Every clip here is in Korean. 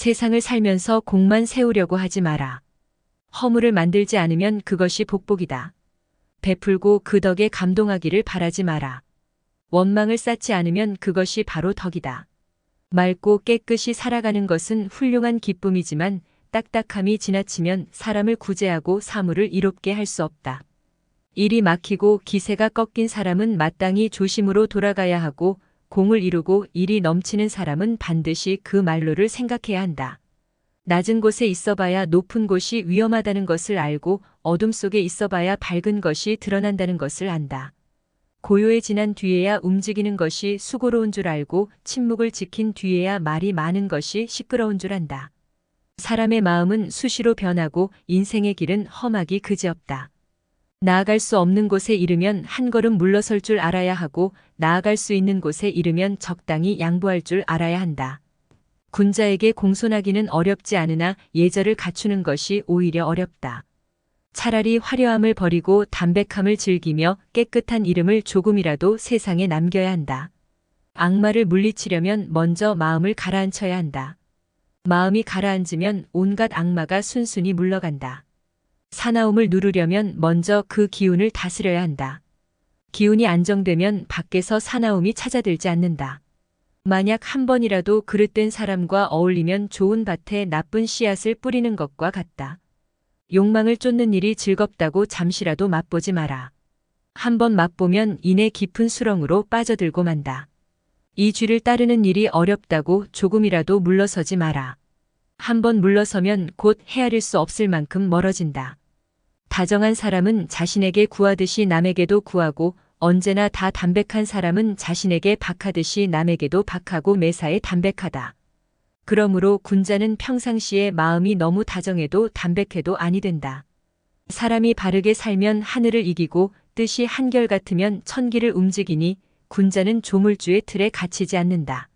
세상을 살면서 공만 세우려고 하지 마라. 허물을 만들지 않으면 그것이 복복이다. 베풀고 그 덕에 감동하기를 바라지 마라. 원망을 쌓지 않으면 그것이 바로 덕이다. 맑고 깨끗이 살아가는 것은 훌륭한 기쁨이지만 딱딱함이 지나치면 사람을 구제하고 사물을 이롭게 할 수 없다. 일이 막히고 기세가 꺾인 사람은 마땅히 조심으로 돌아가야 하고 공을 이루고 일이 넘치는 사람은 반드시 그 말로를 생각해야 한다. 낮은 곳에 있어봐야 높은 곳이 위험하다는 것을 알고 어둠 속에 있어봐야 밝은 것이 드러난다는 것을 안다. 고요에 지난 뒤에야 움직이는 것이 수고로운 줄 알고 침묵을 지킨 뒤에야 말이 많은 것이 시끄러운 줄 안다. 사람의 마음은 수시로 변하고 인생의 길은 험하기 그지없다. 나아갈 수 없는 곳에 이르면 한 걸음 물러설 줄 알아야 하고 나아갈 수 있는 곳에 이르면 적당히 양보할 줄 알아야 한다. 군자에게 공손하기는 어렵지 않으나 예절을 갖추는 것이 오히려 어렵다. 차라리 화려함을 버리고 담백함을 즐기며 깨끗한 이름을 조금이라도 세상에 남겨야 한다. 악마를 물리치려면 먼저 마음을 가라앉혀야 한다. 마음이 가라앉으면 온갖 악마가 순순히 물러간다. 사나움을 누르려면 먼저 그 기운을 다스려야 한다. 기운이 안정되면 밖에서 사나움이 찾아들지 않는다. 만약 한 번이라도 그릇된 사람과 어울리면 좋은 밭에 나쁜 씨앗을 뿌리는 것과 같다. 욕망을 쫓는 일이 즐겁다고 잠시라도 맛보지 마라. 한 번 맛보면 이내 깊은 수렁으로 빠져들고 만다. 이 쥐를 따르는 일이 어렵다고 조금이라도 물러서지 마라. 한 번 물러서면 곧 헤아릴 수 없을 만큼 멀어진다. 다정한 사람은 자신에게 구하듯이 남에게도 구하고 언제나 다 담백한 사람은 자신에게 박하듯이 남에게도 박하고 매사에 담백하다. 그러므로 군자는 평상시에 마음이 너무 다정해도 담백해도 아니 된다. 사람이 바르게 살면 하늘을 이기고 뜻이 한결같으면 천기를 움직이니 군자는 조물주의 틀에 갇히지 않는다.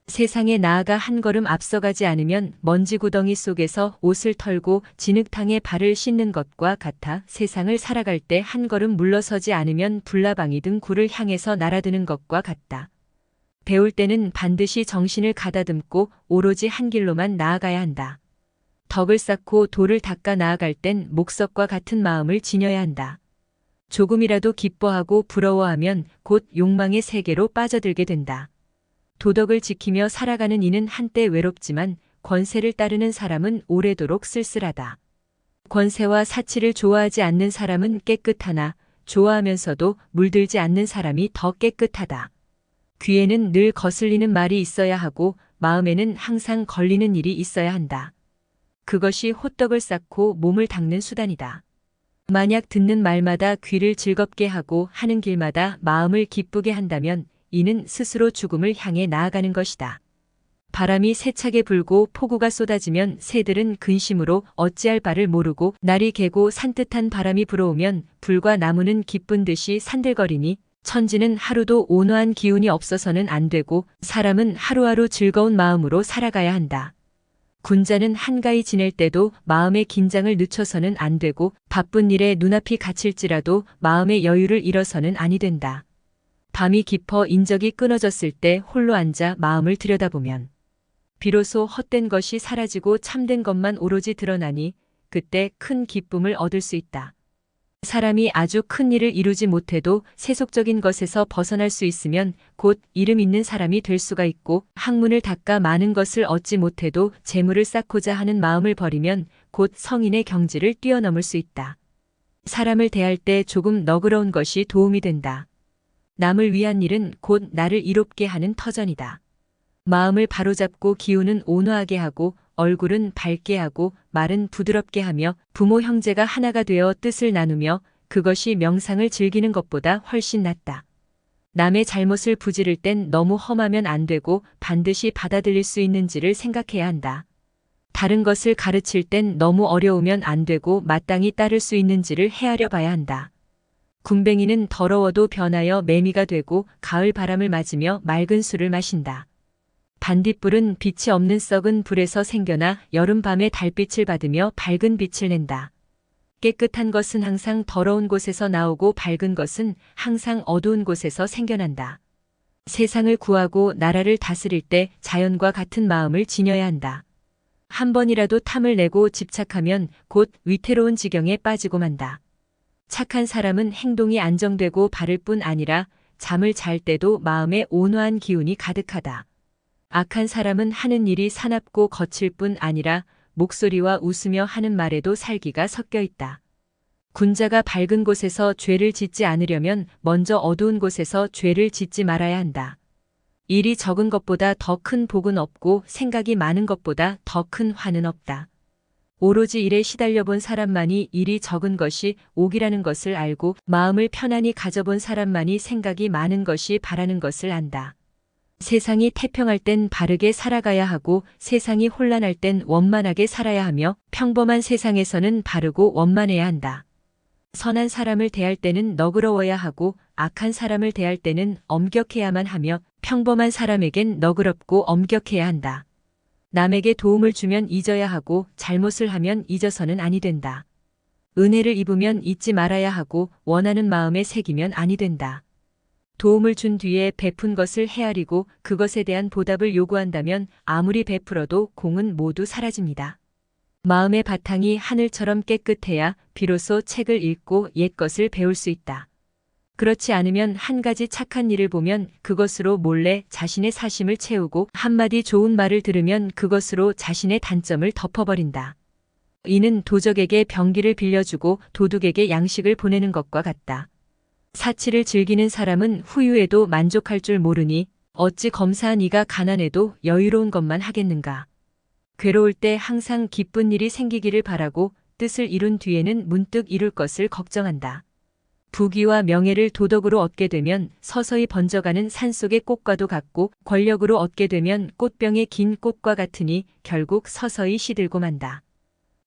세상에 나아가 한 걸음 앞서가지 않으면 먼지구덩이 속에서 옷을 털고 진흙탕에 발을 씻는 것과 같아 세상을 살아갈 때 한 걸음 물러서지 않으면 불나방이 든 굴을 향해서 날아드는 것과 같다. 배울 때는 반드시 정신을 가다듬고 오로지 한 길로만 나아가야 한다. 덕을 쌓고 도를 닦아 나아갈 땐 목석과 같은 마음을 지녀야 한다. 조금이라도 기뻐하고 부러워하면 곧 욕망의 세계로 빠져들게 된다. 도덕을 지키며 살아가는 이는 한때 외롭지만 권세를 따르는 사람은 오래도록 쓸쓸하다. 권세와 사치를 좋아하지 않는 사람은 깨끗하나 좋아하면서도 물들지 않는 사람이 더 깨끗하다. 귀에는 늘 거슬리는 말이 있어야 하고 마음에는 항상 걸리는 일이 있어야 한다. 그것이 호떡을 쌓고 몸을 닦는 수단이다. 만약 듣는 말마다 귀를 즐겁게 하고 하는 길마다 마음을 기쁘게 한다면 이는 스스로 죽음을 향해 나아가는 것이다. 바람이 세차게 불고 폭우가 쏟아지면 새들은 근심으로 어찌할 바를 모르고 날이 개고 산뜻한 바람이 불어오면 불과 나무는 기쁜 듯이 산들거리니 천지는 하루도 온화한 기운이 없어서는 안 되고 사람은 하루하루 즐거운 마음으로 살아가야 한다. 군자는 한가히 지낼 때도 마음의 긴장을 늦춰서는 안 되고 바쁜 일에 눈앞이 갇힐지라도 마음의 여유를 잃어서는 아니 된다. 밤이 깊어 인적이 끊어졌을 때 홀로 앉아 마음을 들여다보면 비로소 헛된 것이 사라지고 참된 것만 오로지 드러나니 그때 큰 기쁨을 얻을 수 있다. 사람이 아주 큰 일을 이루지 못해도 세속적인 것에서 벗어날 수 있으면 곧 이름 있는 사람이 될 수가 있고 학문을 닦아 많은 것을 얻지 못해도 재물을 쌓고자 하는 마음을 버리면 곧 성인의 경지를 뛰어넘을 수 있다. 사람을 대할 때 조금 너그러운 것이 도움이 된다. 남을 위한 일은 곧 나를 이롭게 하는 터전이다. 마음을 바로잡고 기운은 온화하게 하고 얼굴은 밝게 하고 말은 부드럽게 하며 부모 형제가 하나가 되어 뜻을 나누며 그것이 명상을 즐기는 것보다 훨씬 낫다. 남의 잘못을 부지를 땐 너무 험하면 안 되고 반드시 받아들일 수 있는지를 생각해야 한다. 다른 것을 가르칠 땐 너무 어려우면 안 되고 마땅히 따를 수 있는지를 헤아려 봐야 한다. 군뱅이는 더러워도 변하여 매미가 되고 가을 바람을 맞으며 맑은 술을 마신다. 반딧불은 빛이 없는 썩은 불에서 생겨나 여름밤의 달빛을 받으며 밝은 빛을 낸다. 깨끗한 것은 항상 더러운 곳에서 나오고 밝은 것은 항상 어두운 곳에서 생겨난다. 세상을 구하고 나라를 다스릴 때 자연과 같은 마음을 지녀야 한다. 한 번이라도 탐을 내고 집착하면 곧 위태로운 지경에 빠지고 만다. 착한 사람은 행동이 안정되고 바를 뿐 아니라 잠을 잘 때도 마음에 온화한 기운이 가득하다. 악한 사람은 하는 일이 사납고 거칠 뿐 아니라 목소리와 웃으며 하는 말에도 살기가 섞여 있다. 군자가 밝은 곳에서 죄를 짓지 않으려면 먼저 어두운 곳에서 죄를 짓지 말아야 한다. 일이 적은 것보다 더 큰 복은 없고 생각이 많은 것보다 더 큰 화는 없다. 오로지 일에 시달려 본 사람만이 일이 적은 것이 옥이라는 것을 알고 마음을 편안히 가져본 사람만이 생각이 많은 것이 바라는 것을 안다. 세상이 태평할 땐 바르게 살아가야 하고 세상이 혼란할 땐 원만하게 살아야 하며 평범한 세상에서는 바르고 원만해야 한다. 선한 사람을 대할 때는 너그러워야 하고 악한 사람을 대할 때는 엄격해야만 하며 평범한 사람에겐 너그럽고 엄격해야 한다. 남에게 도움을 주면 잊어야 하고 잘못을 하면 잊어서는 아니 된다. 은혜를 입으면 잊지 말아야 하고 원하는 마음에 새기면 아니 된다. 도움을 준 뒤에 베푼 것을 헤아리고 그것에 대한 보답을 요구한다면 아무리 베풀어도 공은 모두 사라집니다. 마음의 바탕이 하늘처럼 깨끗해야 비로소 책을 읽고 옛것을 배울 수 있다. 그렇지 않으면 한 가지 착한 일을 보면 그것으로 몰래 자신의 사심을 채우고 한마디 좋은 말을 들으면 그것으로 자신의 단점을 덮어버린다. 이는 도적에게 병기를 빌려주고 도둑에게 양식을 보내는 것과 같다. 사치를 즐기는 사람은 후유에도 만족할 줄 모르니 어찌 검사한 이가 가난해도 여유로운 것만 하겠는가. 괴로울 때 항상 기쁜 일이 생기기를 바라고 뜻을 이룬 뒤에는 문득 이룰 것을 걱정한다. 부귀와 명예를 도덕으로 얻게 되면 서서히 번져가는 산속의 꽃과도 같고 권력으로 얻게 되면 꽃병의 긴 꽃과 같으니 결국 서서히 시들고 만다.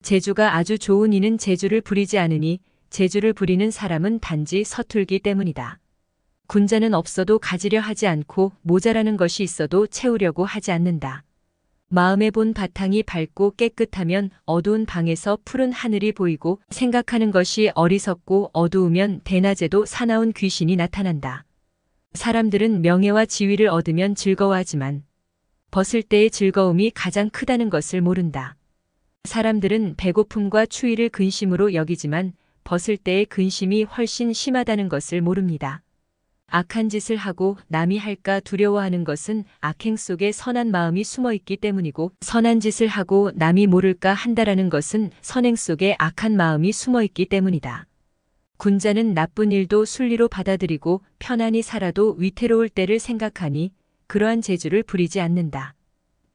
재주가 아주 좋은 이는 재주를 부리지 않으니 재주를 부리는 사람은 단지 서툴기 때문이다. 군자는 없어도 가지려 하지 않고 모자라는 것이 있어도 채우려고 하지 않는다. 마음의 본 바탕이 밝고 깨끗하면 어두운 방에서 푸른 하늘이 보이고 생각하는 것이 어리석고 어두우면 대낮에도 사나운 귀신이 나타난다. 사람들은 명예와 지위를 얻으면 즐거워하지만 벗을 때의 즐거움이 가장 크다는 것을 모른다. 사람들은 배고픔과 추위를 근심으로 여기지만 벗을 때의 근심이 훨씬 심하다는 것을 모릅니다. 악한 짓을 하고 남이 할까 두려워하는 것은 악행 속에 선한 마음이 숨어 있기 때문이고 선한 짓을 하고 남이 모를까 한다라는 것은 선행 속에 악한 마음이 숨어 있기 때문이다. 군자는 나쁜 일도 순리로 받아들이고 편안히 살아도 위태로울 때를 생각하니 그러한 재주를 부리지 않는다.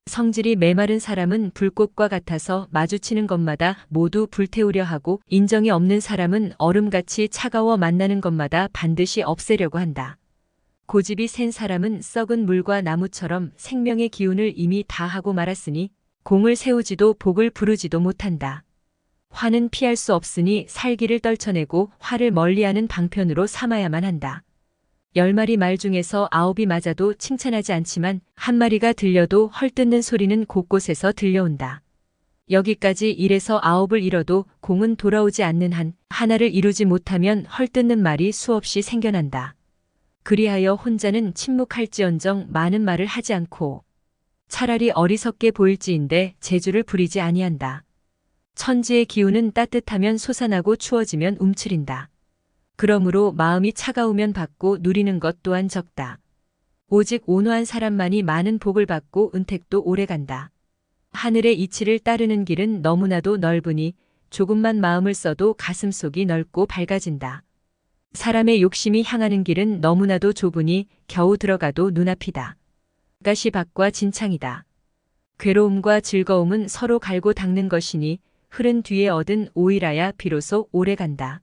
성질이 메마른 사람은 불꽃과 같아서 마주치는 것마다 모두 불태우려 하고 인정이 없는 사람은 얼음같이 차가워 만나는 것마다 반드시 없애려고 한다. 고집이 센 사람은 썩은 물과 나무처럼 생명의 기운을 이미 다 하고 말았으니 공을 세우지도 복을 부르지도 못한다. 화는 피할 수 없으니 살기를 떨쳐내고 화를 멀리하는 방편으로 삼아야만 한다. 10마리 말 중에서 9이 맞아도 칭찬하지 않지만 한 마리가 들려도 헐뜯는 소리는 곳곳에서 들려온다. 여기까지 1에서 9을 잃어도 공은 돌아오지 않는 한 하나를 이루지 못하면 헐뜯는 말이 수없이 생겨난다. 그리하여 혼자는 침묵할지언정 많은 말을 하지 않고 차라리 어리석게 보일지인데 재주를 부리지 아니한다. 천지의 기운은 따뜻하면 솟아나고 추워지면 움츠린다. 그러므로 마음이 차가우면 받고 누리는 것 또한 적다. 오직 온화한 사람만이 많은 복을 받고 은택도 오래간다. 하늘의 이치를 따르는 길은 너무나도 넓으니 조금만 마음을 써도 가슴속이 넓고 밝아진다. 사람의 욕심이 향하는 길은 너무나도 좁으니 겨우 들어가도 눈앞이다. 가시 밖과 진창이다. 괴로움과 즐거움은 서로 갈고 닦는 것이니 흐른 뒤에 얻은 오일하야 비로소 오래간다.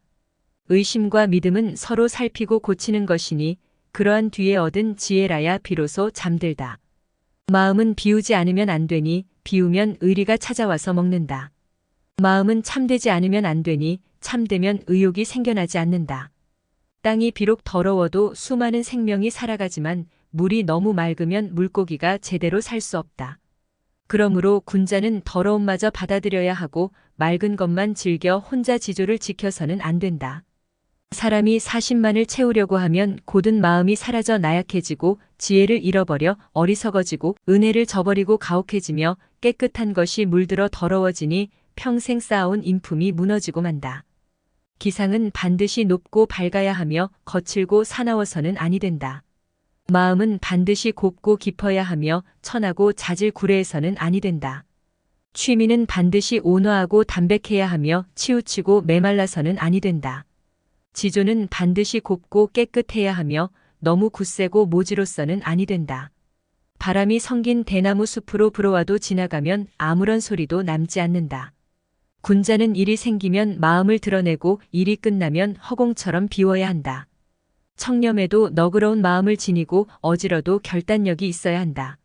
의심과 믿음은 서로 살피고 고치는 것이니 그러한 뒤에 얻은 지혜라야 비로소 잠들다. 마음은 비우지 않으면 안 되니 비우면 의리가 찾아와서 먹는다. 마음은 참되지 않으면 안 되니 참되면 의욕이 생겨나지 않는다. 땅이 비록 더러워도 수많은 생명이 살아가지만 물이 너무 맑으면 물고기가 제대로 살 수 없다. 그러므로 군자는 더러움마저 받아들여야 하고 맑은 것만 즐겨 혼자 지조를 지켜서는 안 된다. 사람이 40만을 채우려고 하면 곧은 마음이 사라져 나약해지고 지혜를 잃어버려 어리석어지고 은혜를 저버리고 가혹해지며 깨끗한 것이 물들어 더러워지니 평생 쌓아온 인품이 무너지고 만다. 기상은 반드시 높고 밝아야 하며 거칠고 사나워서는 아니 된다. 마음은 반드시 곱고 깊어야 하며 천하고 잦을 구레해서는 아니 된다. 취미는 반드시 온화하고 담백해야 하며 치우치고 메말라서는 아니 된다. 지조는 반드시 곱고 깨끗해야 하며 너무 굳세고 모지로서는 아니 된다. 바람이 성긴 대나무 숲으로 불어와도 지나가면 아무런 소리도 남지 않는다. 군자는 일이 생기면 마음을 드러내고 일이 끝나면 허공처럼 비워야 한다. 청렴해도 너그러운 마음을 지니고 어지러도 결단력이 있어야 한다.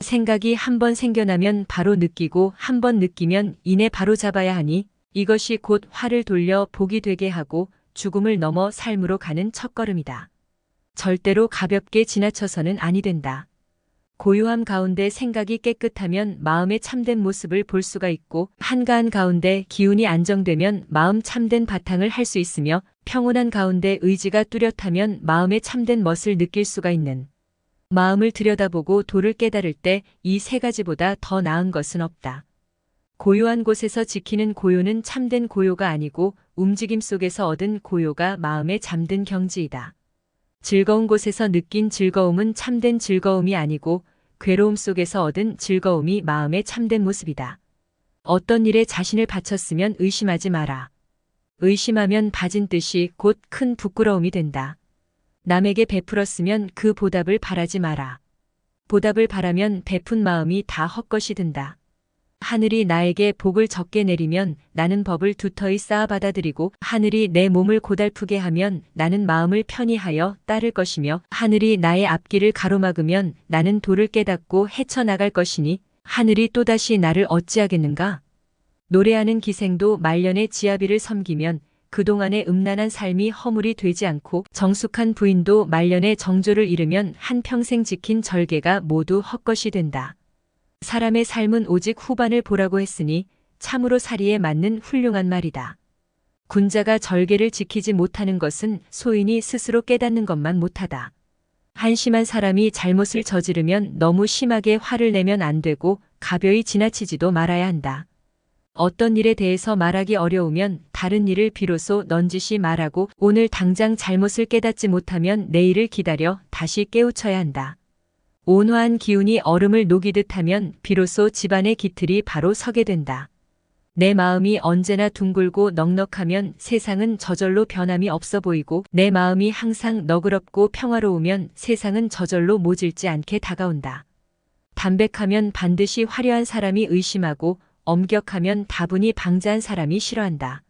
생각이 한 번 생겨나면 바로 느끼고 한 번 느끼면 이내 바로 잡아야 하니 이것이 곧 화를 돌려 복이 되게 하고 죽음을 넘어 삶으로 가는 첫걸음이다. 절대로 가볍게 지나쳐서는 아니 된다. 고요함 가운데 생각이 깨끗하면 마음의 참된 모습을 볼 수가 있고 한가한 가운데 기운이 안정되면 마음 참된 바탕을 할 수 있으며 평온한 가운데 의지가 뚜렷하면 마음의 참된 멋을 느낄 수가 있는 마음을 들여다보고 도를 깨달을 때 이 세 가지보다 더 나은 것은 없다. 고요한 곳에서 지키는 고요는 참된 고요가 아니고 움직임 속에서 얻은 고요가 마음에 잠든 경지이다. 즐거운 곳에서 느낀 즐거움은 참된 즐거움이 아니고 괴로움 속에서 얻은 즐거움이 마음의 참된 모습이다. 어떤 일에 자신을 바쳤으면 의심하지 마라. 의심하면 바진 뜻이 곧 큰 부끄러움이 된다. 남에게 베풀었으면 그 보답을 바라지 마라. 보답을 바라면 베푼 마음이 다 헛것이 든다. 하늘이 나에게 복을 적게 내리면 나는 법을 두터이 쌓아 받아들이고 하늘이 내 몸을 고달프게 하면 나는 마음을 편히 하여 따를 것이며 하늘이 나의 앞길을 가로막으면 나는 도를 깨닫고 헤쳐나갈 것이니 하늘이 또다시 나를 어찌하겠는가? 노래하는 기생도 말년의 지아비를 섬기면 그동안의 음란한 삶이 허물이 되지 않고 정숙한 부인도 말년의 정조를 잃으면 한평생 지킨 절개가 모두 헛것이 된다. 사람의 삶은 오직 후반을 보라고 했으니 참으로 사리에 맞는 훌륭한 말이다. 군자가 절개를 지키지 못하는 것은 소인이 스스로 깨닫는 것만 못하다. 한심한 사람이 잘못을 저지르면 너무 심하게 화를 내면 안 되고 가벼이 지나치지도 말아야 한다. 어떤 일에 대해서 말하기 어려우면 다른 일을 비로소 넌지시 말하고 오늘 당장 잘못을 깨닫지 못하면 내일을 기다려 다시 깨우쳐야 한다. 온화한 기운이 얼음을 녹이듯 하면 비로소 집안의 기틀이 바로 서게 된다. 내 마음이 언제나 둥글고 넉넉하면 세상은 저절로 변함이 없어 보이고 내 마음이 항상 너그럽고 평화로우면 세상은 저절로 모질지 않게 다가온다. 담백하면 반드시 화려한 사람이 의심하고 엄격하면 다분히 방자한 사람이 싫어한다.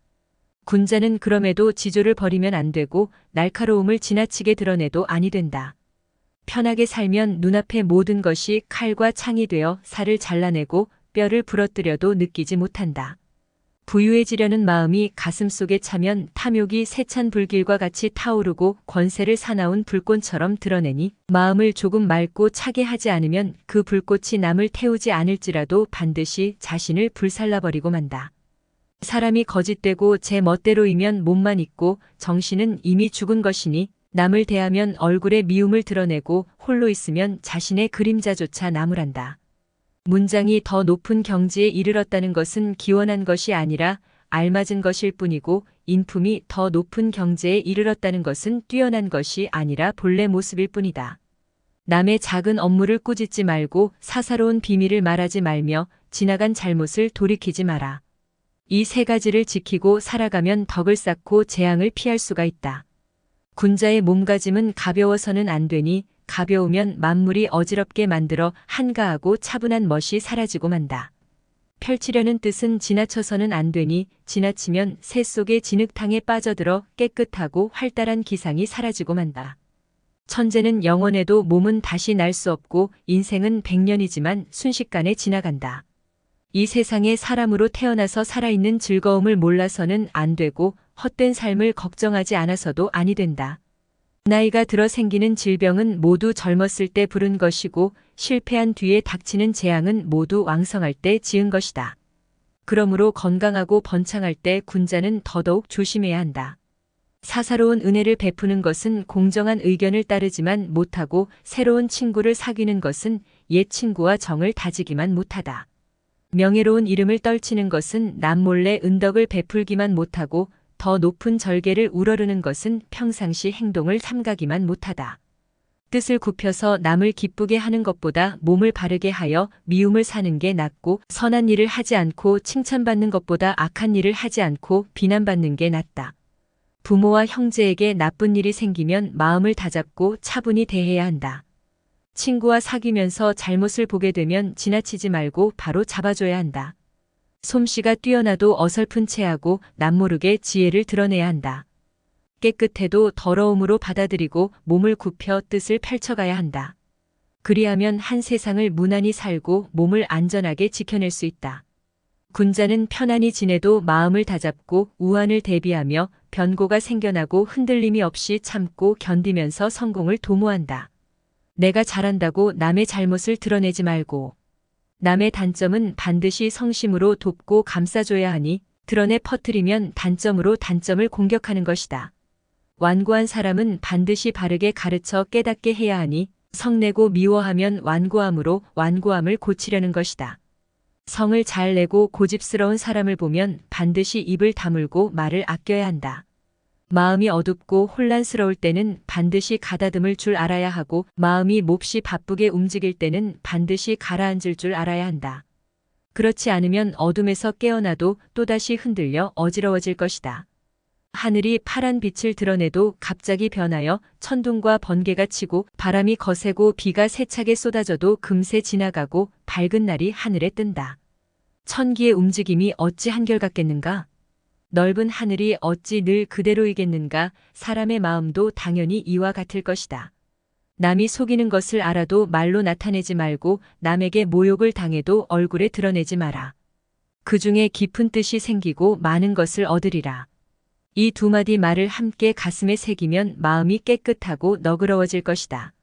군자는 그럼에도 지조를 버리면 안 되고 날카로움을 지나치게 드러내도 아니 된다. 편하게 살면 눈앞의 모든 것이 칼과 창이 되어 살을 잘라내고 뼈를 부러뜨려도 느끼지 못한다. 부유해지려는 마음이 가슴속에 차면 탐욕이 세찬 불길과 같이 타오르고 권세를 사나운 불꽃처럼 드러내니 마음을 조금 맑고 차게 하지 않으면 그 불꽃이 남을 태우지 않을지라도 반드시 자신을 불살라버리고 만다. 사람이 거짓되고 제 멋대로이면 몸만 있고 정신은 이미 죽은 것이니 남을 대하면 얼굴에 미움을 드러내고 홀로 있으면 자신의 그림자조차 나무란다. 문장이 더 높은 경지에 이르렀다는 것은 기원한 것이 아니라 알맞은 것일 뿐이고 인품이 더 높은 경지에 이르렀다는 것은 뛰어난 것이 아니라 본래 모습일 뿐이다. 남의 작은 업무를 꾸짖지 말고 사사로운 비밀을 말하지 말며 지나간 잘못을 돌이키지 마라. 이 세 가지를 지키고 살아가면 덕을 쌓고 재앙을 피할 수가 있다. 군자의 몸가짐은 가벼워서는 안 되니 가벼우면 만물이 어지럽게 만들어 한가하고 차분한 멋이 사라지고 만다. 펼치려는 뜻은 지나쳐서는 안 되니 지나치면 새 속의 진흙탕에 빠져들어 깨끗하고 활달한 기상이 사라지고 만다. 천재는 영원해도 몸은 다시 날 수 없고 인생은 100년이지만 순식간에 지나간다. 이 세상에 사람으로 태어나서 살아있는 즐거움을 몰라서는 안 되고 헛된 삶을 걱정하지 않아서도 아니 된다. 나이가 들어 생기는 질병은 모두 젊었을 때 부른 것이고 실패한 뒤에 닥치는 재앙은 모두 왕성할 때 지은 것이다. 그러므로 건강하고 번창할 때 군자는 더더욱 조심해야 한다. 사사로운 은혜를 베푸는 것은 공정한 의견을 따르지만 못하고 새로운 친구를 사귀는 것은 옛 친구와 정을 다지기만 못하다. 명예로운 이름을 떨치는 것은 남몰래 은덕을 베풀기만 못하고 더 높은 절개를 우러르는 것은 평상시 행동을 삼가기만 못하다. 뜻을 굽혀서 남을 기쁘게 하는 것보다 몸을 바르게 하여 미움을 사는 게 낫고 선한 일을 하지 않고 칭찬받는 것보다 악한 일을 하지 않고 비난받는 게 낫다. 부모와 형제에게 나쁜 일이 생기면 마음을 다잡고 차분히 대해야 한다. 친구와 사귀면서 잘못을 보게 되면 지나치지 말고 바로 잡아줘야 한다. 솜씨가 뛰어나도 어설픈 체하고 남모르게 지혜를 드러내야 한다. 깨끗해도 더러움으로 받아들이고 몸을 굽혀 뜻을 펼쳐가야 한다. 그리하면 한 세상을 무난히 살고 몸을 안전하게 지켜낼 수 있다. 군자는 편안히 지내도 마음을 다잡고 우환을 대비하며 변고가 생겨나고 흔들림이 없이 참고 견디면서 성공을 도모한다. 내가 잘한다고 남의 잘못을 드러내지 말고 남의 단점은 반드시 성심으로 돕고 감싸줘야 하니 드러내 퍼뜨리면 단점으로 단점을 공격하는 것이다. 완고한 사람은 반드시 바르게 가르쳐 깨닫게 해야 하니 성내고 미워하면 완고함으로 완고함을 고치려는 것이다. 성을 잘 내고 고집스러운 사람을 보면 반드시 입을 다물고 말을 아껴야 한다. 마음이 어둡고 혼란스러울 때는 반드시 가다듬을 줄 알아야 하고 마음이 몹시 바쁘게 움직일 때는 반드시 가라앉을 줄 알아야 한다. 그렇지 않으면 어둠에서 깨어나도 또다시 흔들려 어지러워질 것이다. 하늘이 파란 빛을 드러내도 갑자기 변하여 천둥과 번개가 치고 바람이 거세고 비가 세차게 쏟아져도 금세 지나가고 밝은 날이 하늘에 뜬다. 천기의 움직임이 어찌 한결같겠는가? 넓은 하늘이 어찌 늘 그대로이겠는가? 사람의 마음도 당연히 이와 같을 것이다. 남이 속이는 것을 알아도 말로 나타내지 말고 남에게 모욕을 당해도 얼굴에 드러내지 마라. 그 중에 깊은 뜻이 생기고 많은 것을 얻으리라. 이 두 마디 말을 함께 가슴에 새기면 마음이 깨끗하고 너그러워질 것이다.